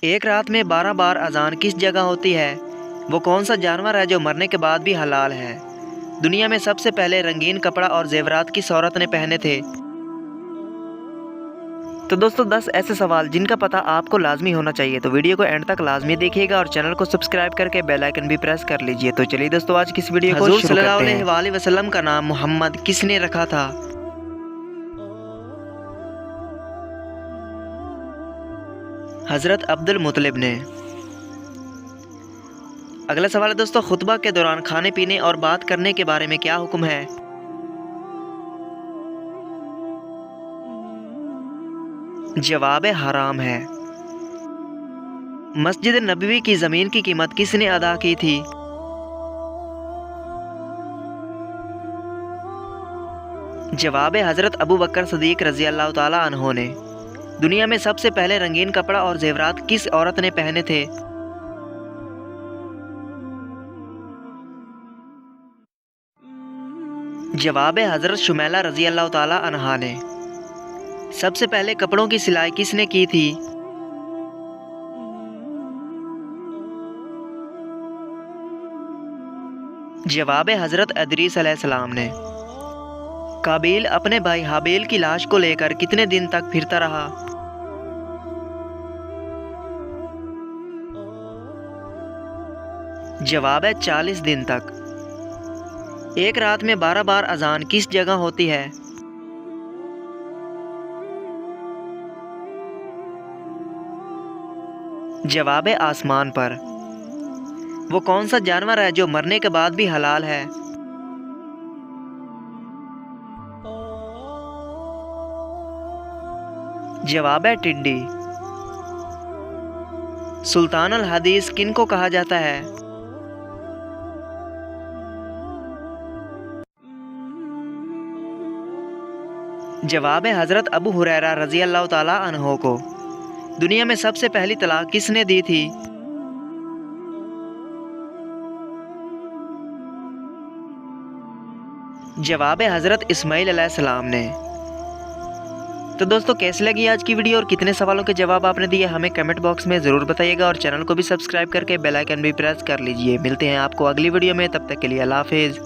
एक रात में 12 बार अजान किस जगह होती है? वो कौन सा जानवर है जो मरने के बाद भी हलाल है? दुनिया में सबसे पहले रंगीन कपड़ा और जेवरात किस औरत ने पहने थे? तो दोस्तों 10 ऐसे सवाल जिनका पता आपको लाजमी होना चाहिए, तो वीडियो को एंड तक लाजमी देखिएगा और चैनल को सब्सक्राइब करके बेल आइकन भी प्रेस कर लीजिए। तो चलिए दोस्तों आज की इस वीडियो को शुरू करते हैं। हज़रत सल्लल्लाहु अलैहि वसल्लम का नाम मोहम्मद किसने रखा था? हज़रत अब्दुल मुत्तलिब ने। अगला सवाल है दोस्तों, खुतबा के दौरान खाने पीने और बात करने के बारे में क्या हुक्म है? जवाब हराम है। मस्जिद नबवी की ज़मीन की कीमत किसने अदा की थी? जवाब हज़रत अबू बकर सदीक रज़ी अल्लाह ताला अन्हो ने। दुनिया में सबसे पहले रंगीन कपड़ा और जेवरात किस औरत ने पहने थे? जवाब हज़रत शुमैला रज़ी अल्लाह ताला अन्हा ने। सबसे पहले कपड़ों की सिलाई किसने की थी? जवाब हज़रत इदरीस अलैहिस्सलाम ने। काबिल अपने भाई हाबिल की लाश को लेकर कितने दिन तक फिरता रहा? जवाब है 40 दिन तक। एक रात में 12 बार अजान किस जगह होती है? जवाब है आसमान पर। वो कौन सा जानवर है जो मरने के बाद भी हलाल है? जवाब है टिड्डी। सुल्तान अल हदीस किन को कहा जाता है? जवाब है हज़रत अबू हुरैरा रज़ी अल्लाह ताला अन्हो को। दुनिया में सबसे पहली तलाक किसने दी थी? जवाब है हज़रत इस्माइल अलैहिस्सलाम ने। तो दोस्तों कैसी लगी आज की वीडियो और कितने सवालों के जवाब आपने दिए हमें कमेंट बॉक्स में ज़रूर बताइएगा और चैनल को भी सब्सक्राइब करके बेल आइकन भी प्रेस कर लीजिए। मिलते हैं आपको अगली वीडियो में, तब तक के लिए अल्लाह हाफिज़।